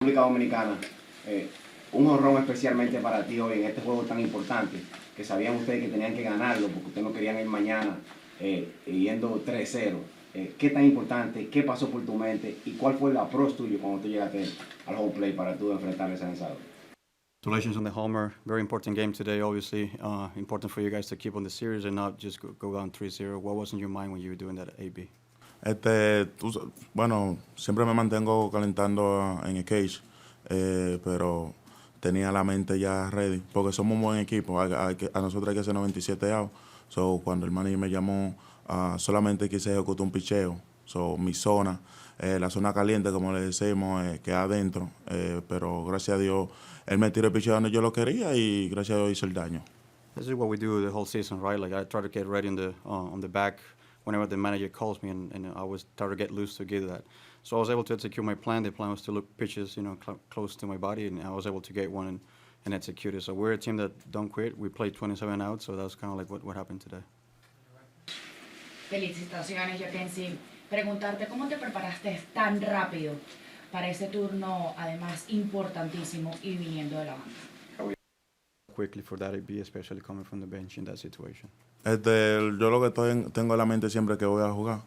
República Dominicana, un jonrón especialmente para ti hoy en este juego tan importante, que sabían ustedes que tenían que ganarlo porque ustedes no querían ir mañana yendo 3-0. ¿Qué tan importante? ¿Qué pasó por tu mente? ¿Y cuál fue el approach tuyo cuando tú llegaste al home play para tú enfrentar ese lanzador? Congratulations on the homer. Very important game today, obviously. Important for you guys to keep on the series and not just go down 3-0. What was in your mind when you were doing that at AB? Bueno, siempre me mantengo calentando en el cage, pero tenía la mente ya ready, porque somos un buen equipo. A nosotros hay que hacer 97 outs. So, cuando el manager me llamó, solamente quise ejecutar un picheo. So, mi zona, la zona caliente, como le decimos, queda adentro. Pero gracias a Dios, él me tiró el picheo donde yo lo quería y gracias a Dios hizo el daño. This is what we do the whole season, right? Like I try to get ready on the back whenever the manager calls me, and I always try to get loose to get that. So I was able to execute my plan. The plan was to look pitches, close to my body, and I was able to get one and execute it. So we're a team that don't quit. We played 27 outs, so that's kind of like what happened today. Felicitaciones, Jackenzie. Preguntarte cómo te preparaste tan rápido para ese turno, además importantísimo y viniendo de la banda. Quickly for that AB, especially coming from the bench in that situation. Yo lo que tengo en la mente siempre es que voy a jugar.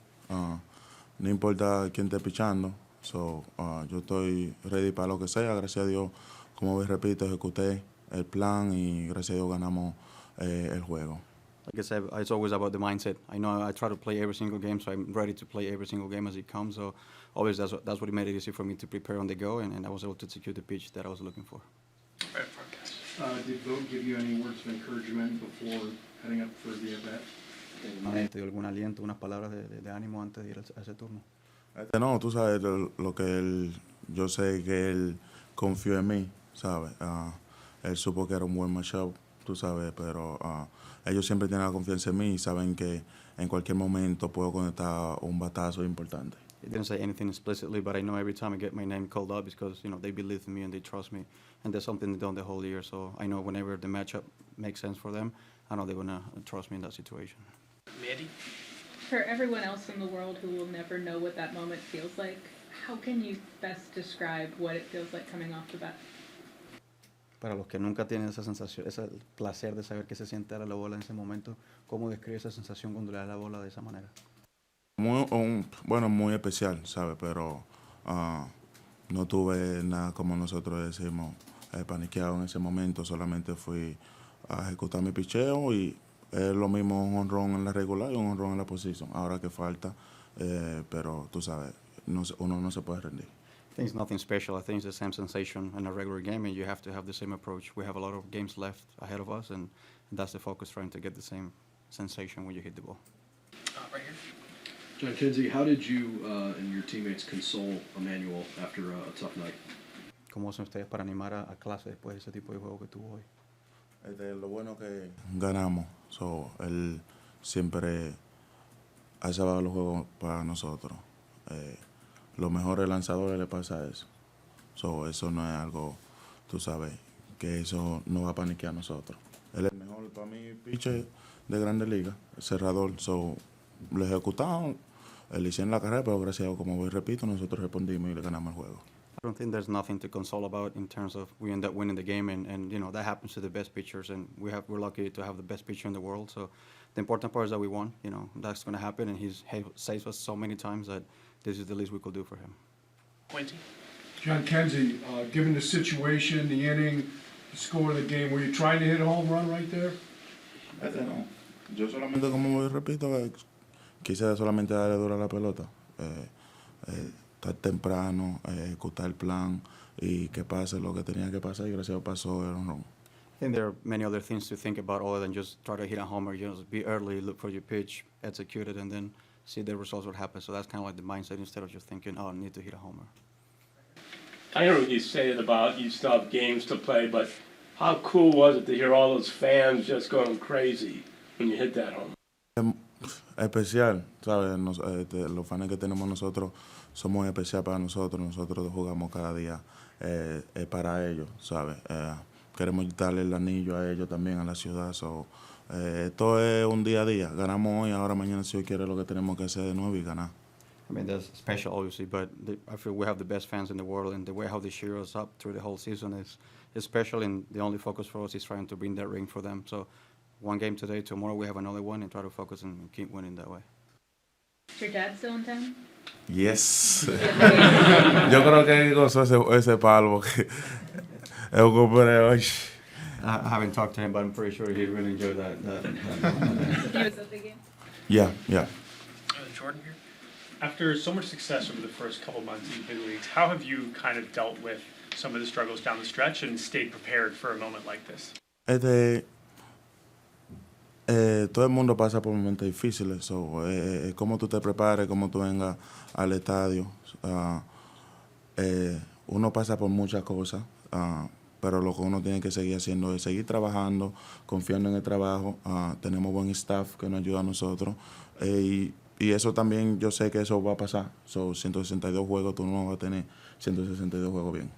No importa quién esté pichando. So, yo estoy ready para lo que sea. Gracias a Dios, como repito, ejecuté el plan y gracias a Dios ganamos el juego. Like I said, it's always about the mindset. I know I try to play every single game, so I'm ready to play every single game as it comes. So always that's what made it easy for me to prepare on the go, and I was able to execute the pitch that I was looking for. Did Vogt give you any words of encouragement before heading up for the at-bat? ¿Te dio algún aliento, unas palabras de ánimo antes de ir a ese turno? No, tú sabes lo que yo sé que él confió en mí, ¿sabes? Él supo que era un buen matchup, tú sabes, pero ellos siempre tienen la confianza en mí y saben que en cualquier momento puedo conectar un batazo importante. He didn't say anything explicitly, but I know every time I get my name called up, it's because they believe in me and they trust me, and that's something they've done the whole year. So I know whenever the matchup makes sense for them, I know they're gonna trust me in that situation. Mandy? For everyone else in the world who will never know what that moment feels like, how can you best describe what it feels like coming off the bat? Para los que nunca tienen esa sensación, ese placer de saber que se siente dar la bola en ese momento, ¿cómo describe esa sensación cuando le das la bola de esa manera? Muy especial, ¿sabes? Pero no tuve nada, como nosotros decimos, paniqueado en ese momento. Solamente fui a ejecutar mi picheo y es lo mismo un honrón en la regular y un honrón en la posición. Ahora que falta, pero tú sabes, uno no se puede rendir. I think it's nothing special. I think it's the same sensation in a regular game, and you have to have the same approach. We have a lot of games left ahead of us, and that's the focus, trying to get the same sensation when you hit the ball. Right here. John Kinsey, how did you and your teammates console Emmanuel after a tough night? ¿Cómo hacen ustedes para animar a clase después de ese tipo de juego que tuvo hoy? Lo bueno que ganamos, él siempre ha salvado los juegos para nosotros. Los mejores lanzadores le pasa eso. Eso no es algo, tú sabes, que eso no va a paniquear a nosotros. Él es el mejor para mí pitcher de Grandes Ligas, cerrador. Lo ejecutamos, le hicieron la carrera, pero gracias a Dios, como repito, nosotros respondimos y le ganamos el juego. I don't think there's nothing to console about in terms of we end up winning the game, and that happens to the best pitchers, and we're lucky to have the best pitcher in the world. So the important part is that we won. That's going to happen, and he's saved us so many times that this is the least we could do for him. Quincy? John Kinsey, given the situation, the inning, the score of the game, were you trying to hit a home run right there? No. Yo solamente, como repito, quise solamente darle duro a la pelota. Estar temprano, ejecutar el plan y que pase lo que tenía que pasar y gracias a Dios pasó el honrón. I think there are many other things to think about other than just try to hit a homer. Be early, look for your pitch, execute it, and then see the results what happens. So that's kind of like the mindset instead of just thinking, oh, I need to hit a homer. I heard what you said about you still have games to play, but how cool was it to hear all those fans just going crazy when you hit that home? Especial, ¿sabes? Los fans que tenemos nosotros somos especial para nosotros. Nosotros jugamos cada día para ellos, ¿sabes? Queremos darle el anillo a ellos también, a la ciudad. Esto es un día a día. Ganamos hoy, ahora mañana si Dios quiere lo que tenemos que hacer de nuevo y ganar. I mean, that's special, obviously, but I feel we have the best fans in the world, and the way how they cheer us up through the whole season is special, and the only focus for us is trying to bring that ring for them. So one game today, tomorrow we have another one, and try to focus and keep winning that way. Is your dad still in town? Yes. Yo creo que gozó ese palo porque eu compré hoy. I haven't talked to him, but I'm pretty sure he really enjoyed that. He was at the game? Yeah. Jordan here. After so much success over the first couple months in big leagues, how have you kind of dealt with some of the struggles down the stretch and stayed prepared for a moment like this? Todo el mundo pasa por momentos difíciles, so, cómo tú te prepares, cómo tú vengas al estadio. Uno pasa por muchas cosas, pero lo que uno tiene que seguir haciendo es seguir trabajando, confiando en el trabajo. Tenemos buen staff que nos ayuda a nosotros, y eso también yo sé que eso va a pasar. So, 162 juegos, tú no vas a tener 162 juegos bien.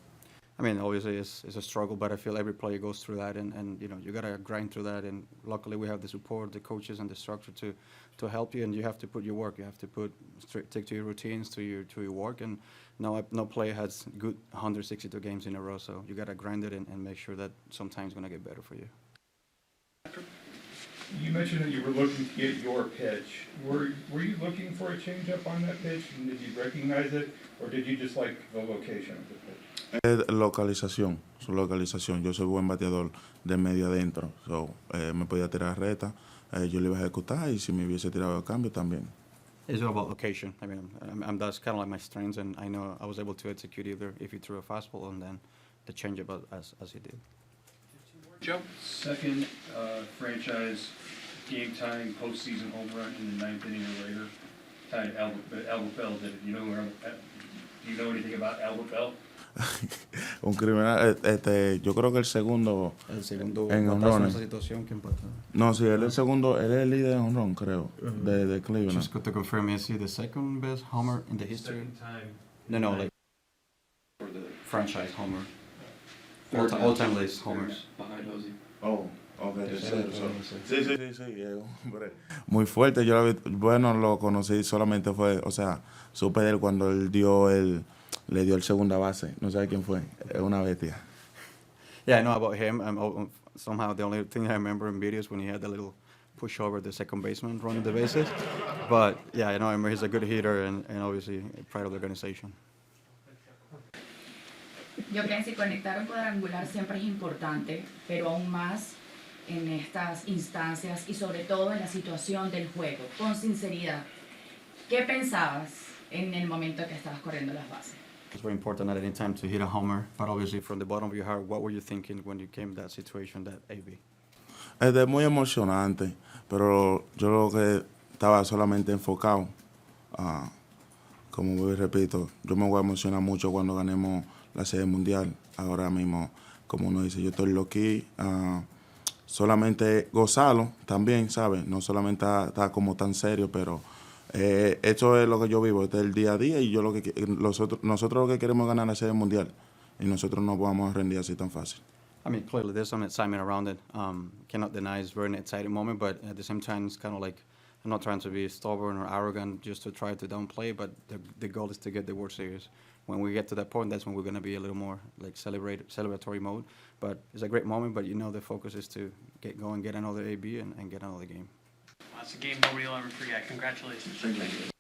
I mean, obviously it's a struggle, but I feel every player goes through that, and you know, you gotta grind through that. And luckily, we have the support, the coaches, and the structure to help you. And you have to put your work. You have to stick to your routines, to your work. And no player has good 162 games in a row, so you gotta grind it and make sure that sometimes it's gonna get better for you. You mentioned that you were looking to get your pitch. Were you looking for a changeup on that pitch, and did you recognize it, or did you just like the location of the pitch? Localización, su localización. Yo soy buen bateador de medio adentro, so, me podía tirar recta, yo le iba a ejecutar, y si me hubiese tirado a cambio también. It's all about location. I mean, that's kind of like my strengths, and I know I was able to execute either if he threw a fastball and then the changeup as he did. Joe? Second franchise game-tying postseason home run in the 9th inning or later. Tied Albert Bell did it. Do you know anything about Albert Bell? Un criminal, yo creo que el segundo en honrones. No, sí, él es el segundo, él es el líder en honrón, creo, de Cleveland. Just to confirm, is he the second best homer in the history? No, like for the franchise homer. All-time list homers. Oh, okay, tercero. Sí, hombre. Muy fuerte, bueno, lo conocí solamente fue, o sea, supe de él cuando él le dio el segunda base. No sabe quién fue. Es una bestia. Yeah, I know about him. Somehow the only thing I remember in videos when he had the little pushover, the second baseman running the bases. But yeah, I know he's a good hitter and obviously proud of the organization. Yo creo que si conectar un cuadrangular siempre es importante, pero aún más en estas instancias y sobre todo en la situación del juego. Con sinceridad, ¿qué pensabas en el momento que estabas corriendo las bases? It's very important at any time to hit a homer, but obviously from the bottom of your heart, what were you thinking when you came to that situation, that AB? Es muy emocionante, pero yo lo que estaba solamente enfocado, como voy repito, yo me voy a emocionar mucho cuando ganemos la Serie Mundial. Ahora mismo, como uno dice, yo estoy aquí, solamente gozarlo también, ¿sabes? No solamente está como tan serio, pero esto es lo que yo vivo, este es el día a día, y yo nosotros lo que queremos es ganar la Serie Mundial, y nosotros no vamos a rendir así tan fácil. I mean, clearly there's some excitement around it. Cannot deny it's a very exciting moment, but at the same time, it's kind of like, I'm not trying to be stubborn or arrogant just to try to downplay, but the goal is to get the World Series. When we get to that point, that's when we're going to be a little more like celebratory mode. But it's a great moment, but you know the focus is to get another AB and get another game. Well, it's a game nobody will ever forget. Congratulations.